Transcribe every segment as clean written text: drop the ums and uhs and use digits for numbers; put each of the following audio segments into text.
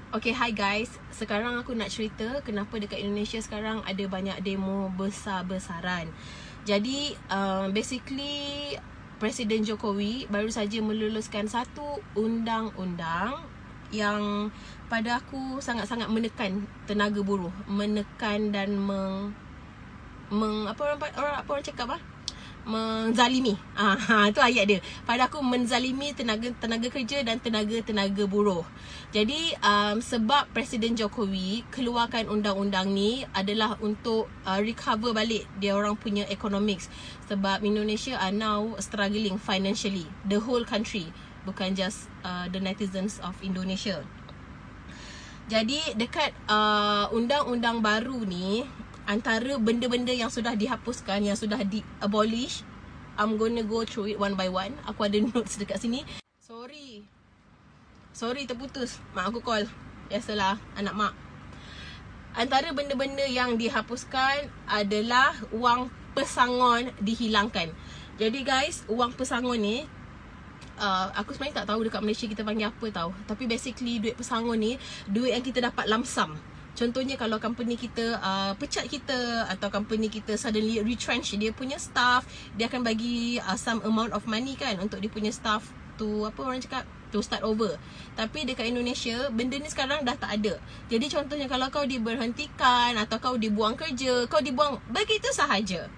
Okay, hi guys. Sekarang aku nak cerita kenapa dekat Indonesia sekarang ada banyak demo besar-besaran. Jadi, basically Presiden Jokowi baru saja meluluskan satu undang-undang yang pada aku sangat-sangat menekan tenaga buruh, menekan dan apa orang cakap menzalimi. Tu ayat dia. Pada aku menzalimi tenaga kerja dan tenaga buruh. Jadi sebab Presiden Jokowi keluarkan undang-undang ni adalah untuk recover balik dia orang punya economics. Sebab Indonesia are now struggling financially, the whole country, bukan just the netizens of Indonesia. Jadi dekat undang-undang baru ni, antara benda-benda yang sudah dihapuskan, yang sudah di-abolish, I'm gonna go through it one by one. Aku ada notes dekat sini. Sorry terputus. Mak aku call. Biasalah, anak mak. Antara benda-benda yang dihapuskan adalah wang pesangon dihilangkan. Jadi guys, wang pesangon ni, aku sebenarnya tak tahu dekat Malaysia kita panggil apa tahu. Tapi basically duit pesangon ni, duit yang kita dapat lump sum. Contohnya kalau company kita pecat kita, atau company kita suddenly retrench dia punya staff, dia akan bagi some amount of money kan untuk dia punya staff to, apa orang cakap, to start over. Tapi dekat Indonesia benda ni sekarang dah tak ada. Jadi contohnya kalau kau diberhentikan atau kau dibuang kerja, kau dibuang begitu sahaja.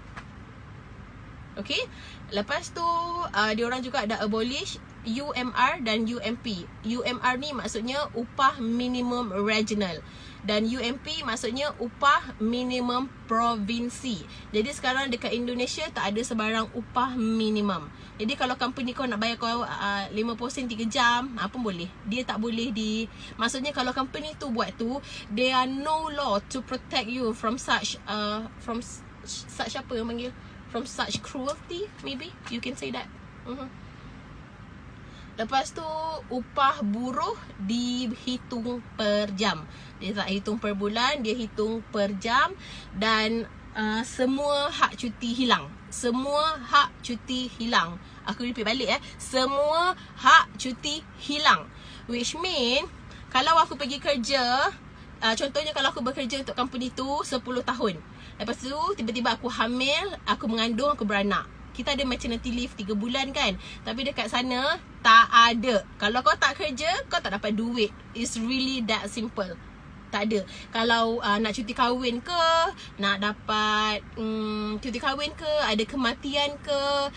Okay. Lepas tu diorang juga ada abolish UMR dan UMP. UMR ni maksudnya upah minimum regional, dan UMP maksudnya upah minimum provinsi. Jadi sekarang dekat Indonesia tak ada sebarang upah minimum. Jadi kalau company kau nak bayar kau 50 sen 3 jam, apa boleh. Dia tak boleh maksudnya kalau company tu buat tu, there are no law to protect you from such apa yang panggil, from such cruelty, maybe you can say that. Lepas tu upah buruh dihitung per jam. Dia tak hitung per bulan, dia hitung per jam. Dan semua hak cuti hilang. Semua hak cuti hilang. Aku repeat balik semua hak cuti hilang. Which mean kalau aku pergi kerja, contohnya kalau aku bekerja untuk company tu 10 tahun. Lepas tu tiba-tiba aku hamil, aku mengandung, aku beranak. Kita ada maternity leave 3 bulan kan. Tapi dekat sana tak ada. Kalau kau tak kerja, kau tak dapat duit. It's really that simple. Tak ada. Kalau nak cuti kahwin ke, nak dapat cuti kahwin ke, ada kematian ke,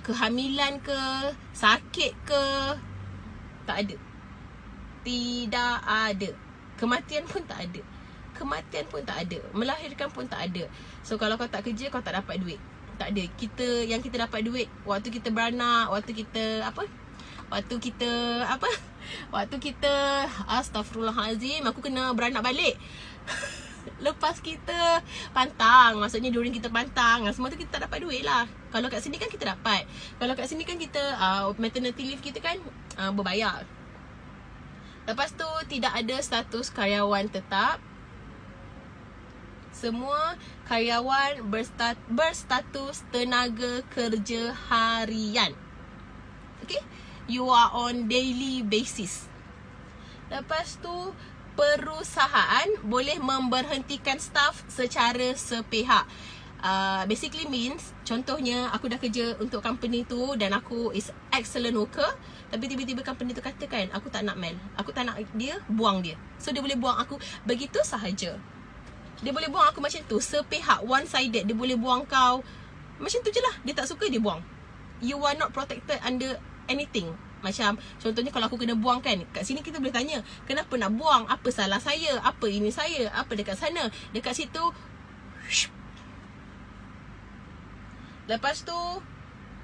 kehamilan ke, sakit ke, tak ada. Tidak ada. Kematian pun tak ada. Melahirkan pun tak ada. So kalau kau tak kerja, kau tak dapat duit. Tak ada. Yang kita dapat duit waktu kita beranak, waktu kita astagfirullahalazim, aku kena beranak balik. Lepas kita pantang, maksudnya during kita pantang, semua tu kita tak dapat duit lah. Kalau kat sini kan kita dapat. Kalau kat sini kan kita maternity leave kita kan berbayar. Lepas tu tidak ada status karyawan tetap. Semua karyawan berstatus tenaga kerja harian. Okay, you are on daily basis. Lepas tu perusahaan boleh memberhentikan staff secara sepihak. Basically means, contohnya aku dah kerja untuk company tu dan aku is excellent worker, tapi tiba-tiba company tu katakan aku tak nak Mel, aku tak nak dia, buang dia. So dia boleh buang aku begitu sahaja. Dia boleh buang aku macam tu, sepihak, one sided. Dia boleh buang kau macam tu je lah. Dia tak suka, dia buang. You are not protected under anything. Macam contohnya kalau aku kena buang kan, kat sini kita boleh tanya, kenapa nak buang, apa salah saya, apa ini saya, apa dekat sana. Dekat situ lepas tu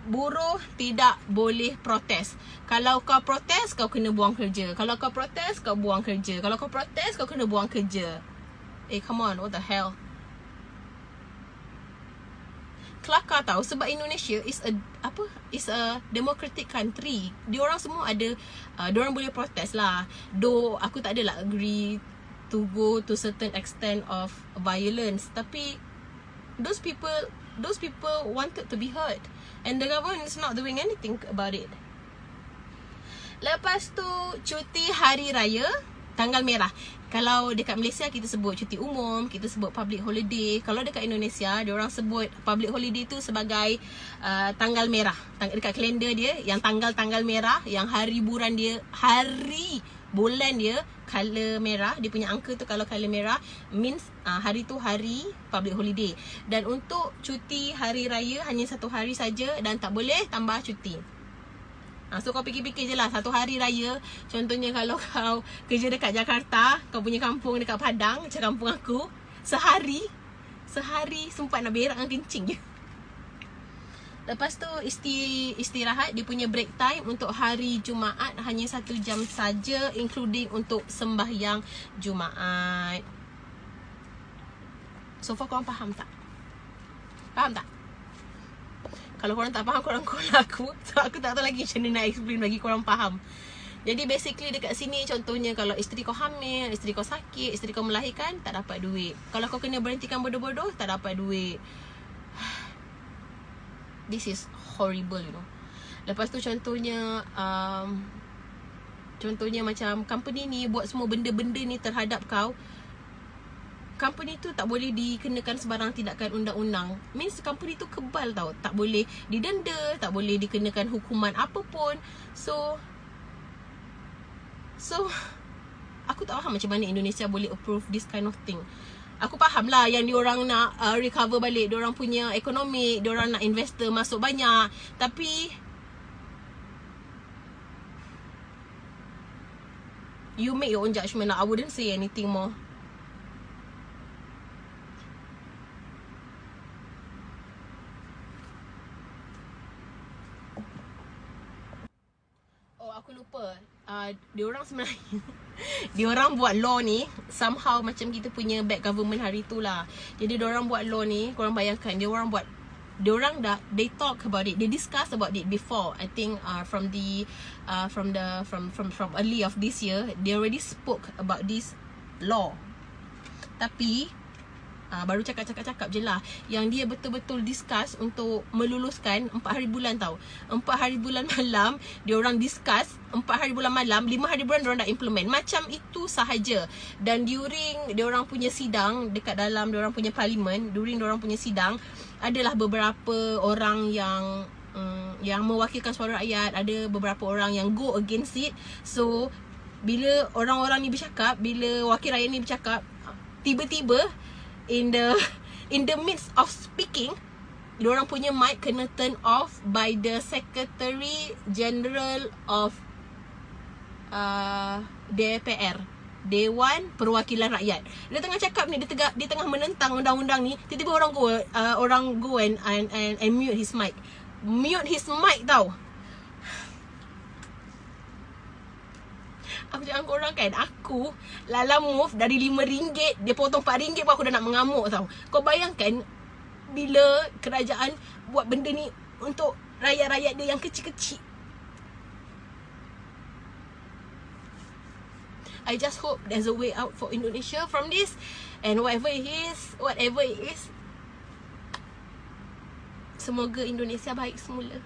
buruh tidak boleh protes. Kalau kau protes, kau kena buang kerja. Kalau kau protes, kau buang kerja. Kalau kau protes, kau kena buang kerja. Come on, what the hell. Kelakar tau. Sebab Indonesia is a democratic country. Diorang semua ada, diorang boleh protes lah. Though aku tak adalah agree to go to certain extent of violence, tapi those people wanted to be heard, and the government is not doing anything about it. Lepas tu cuti hari raya. tanggal merah. Kalau dekat Malaysia kita sebut cuti umum, kita sebut public holiday. Kalau dekat Indonesia, diorang sebut public holiday tu sebagai tanggal merah. Dekat kalender dia, yang tanggal-tanggal merah, yang hari bulan dia, hari bulan dia color merah, dia punya angka tu kalau color merah means hari tu hari public holiday. Dan untuk cuti hari raya hanya 1 hari saja dan tak boleh tambah cuti. So kau fikir-fikir je lah, 1 hari raya. Contohnya kalau kau kerja dekat Jakarta, kau punya kampung dekat Padang, macam kampung aku, Sehari sempat nak berak dengan kencing je. Lepas tu istirahat, dia punya break time untuk hari Jumaat hanya 1 jam saja, including untuk sembahyang Jumaat. So far korang faham tak? Faham tak? Kalau korang tak faham, korang call aku. So aku tak tahu lagi macam mana nak explain bagi korang faham. Jadi basically dekat sini, contohnya kalau isteri kau hamil, isteri kau sakit, isteri kau melahirkan, tak dapat duit. Kalau kau kena berhentikan bodoh-bodoh, tak dapat duit. This is horrible, you know. Lepas tu contohnya macam company ni buat semua benda-benda ni terhadap kau. Company tu tak boleh dikenakan sebarang tindakan undang-undang. Means company tu kebal tau. Tak boleh didenda, tak boleh dikenakan hukuman apa pun. So aku tak faham macam mana Indonesia boleh approve this kind of thing. Aku faham lah yang diorang nak recover balik diorang punya ekonomi, diorang nak investor masuk banyak. Tapi you make your own judgement lah. I wouldn't say anything more. Oh, aku lupa. Diorang sebenarnya diorang buat law ni somehow macam kita punya bad government hari tu lah. Jadi diorang buat law ni, korang bayangkan diorang they talk about it, they discuss about it before. I think from early of this year, they already spoke about this law. Tapi baru cakap-cakap je lah. Yang dia betul-betul discuss untuk meluluskan 4 hari bulan tau. 4 hari bulan malam diorang discuss, 4 hari bulan malam, 5 hari bulan diorang dah implement. Macam itu sahaja. Dan during diorang punya sidang, dekat dalam diorang punya parlimen, during diorang punya sidang, adalah beberapa orang yang mewakilkan suara rakyat, ada beberapa orang yang go against it. So bila orang-orang ni bercakap, bila wakil rakyat ni bercakap, tiba-tiba in the midst of speaking, diorang punya mic kena turn off by the Secretary General of DPR, Dewan Perwakilan Rakyat. Dia tengah cakap ni, dia tengah menentang undang-undang ni, tiba-tiba orang go and mute his mic. Mute his mic tau. Aku cakap korang kan, aku Lala Move dari RM5, dia potong RM4 pun aku dah nak mengamuk tau. Kau bayangkan bila kerajaan buat benda ni untuk rakyat-rakyat dia yang kecil-kecil. I just hope there's a way out for Indonesia from this. And whatever it is, semoga Indonesia baik semula.